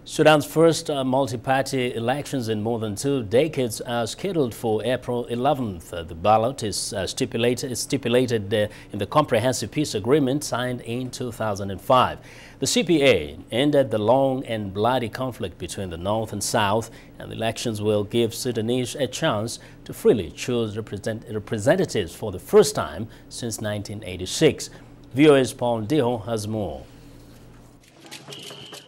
Sudan's first multi-party elections in more than 2 decades are scheduled for April 11th. The ballot is stipulated in the Comprehensive Peace Agreement signed in 2005. The CPA ended the long and bloody conflict between the North and South, and the elections will give Sudanese a chance to freely choose representatives for the first time since 1986. VOA's Ndiho has more.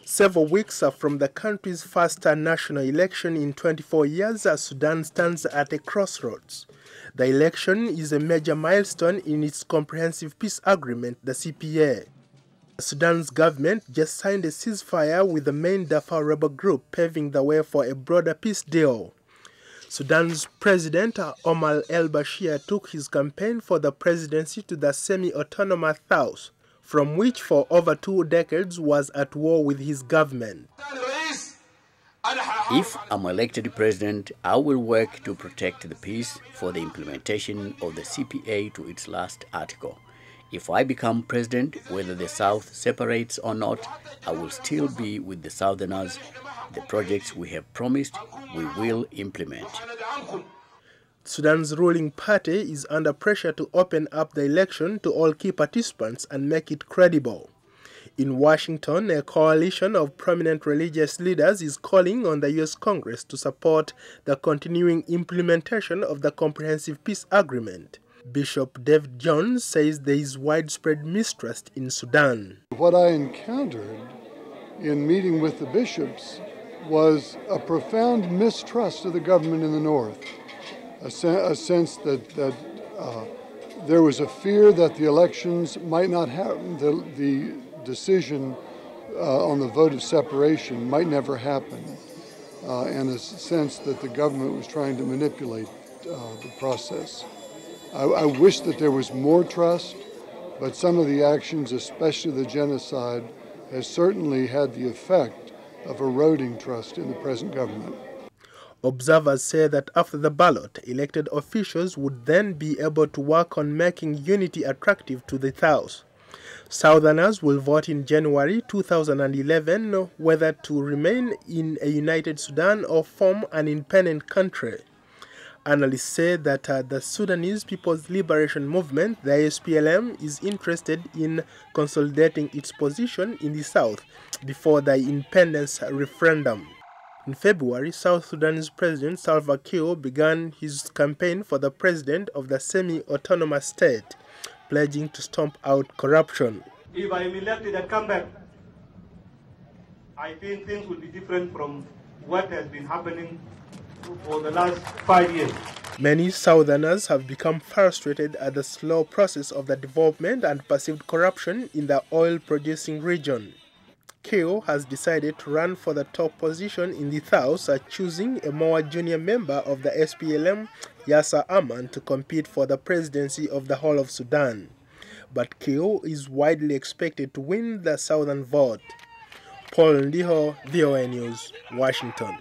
Several weeks from the country's first national election in 24 years, Sudan stands at a crossroads. The election is a major milestone in its comprehensive peace agreement, the CPA. Sudan's government just signed a ceasefire with the main Darfur rebel group, paving the way for a broader peace deal. Sudan's President Omar al-Bashir took his campaign for the presidency to the semi-autonomous South, from which for over 2 decades was at war with his government. If I'm elected president, I will work to protect the peace for the implementation of the CPA to its last article. If I become president, whether the South separates or not, I will still be with the Southerners. The projects we have promised, we will implement. Sudan's ruling party is under pressure to open up the election to all key participants and make it credible. In Washington, a coalition of prominent religious leaders is calling on the U.S. Congress to support the continuing implementation of the Comprehensive Peace Agreement. Bishop David Jones says there is widespread mistrust in Sudan. What I encountered in meeting with the bishops was a profound mistrust of the government in the North. A sense that there was a fear that the elections might not happen, the decision on the vote of separation might never happen, and a sense that the government was trying to manipulate the process. I wish that there was more trust, but some of the actions, especially the genocide, has certainly had the effect of eroding trust in the present government. Observers say that after the ballot, elected officials would then be able to work on making unity attractive to the South. Southerners will vote in January 2011 whether to remain in a united Sudan or form an independent country. Analysts say that the Sudanese People's Liberation Movement, the SPLM, is interested in consolidating its position in the South before the independence referendum. In February, South Sudan's President Salva Kiir began his campaign for the president of the semi-autonomous state, pledging to stomp out corruption. If I am elected and come back, I think things will be different from what has been happening for the last 5 years. Many Southerners have become frustrated at the slow process of the development and perceived corruption in the oil-producing region. Kiir has decided to run for the top position in the South, choosing a more junior member of the SPLM, Yasser Arman, to compete for the presidency of the whole of Sudan. But Kiir is widely expected to win the southern vote. Ndiho, VOA News, Washington.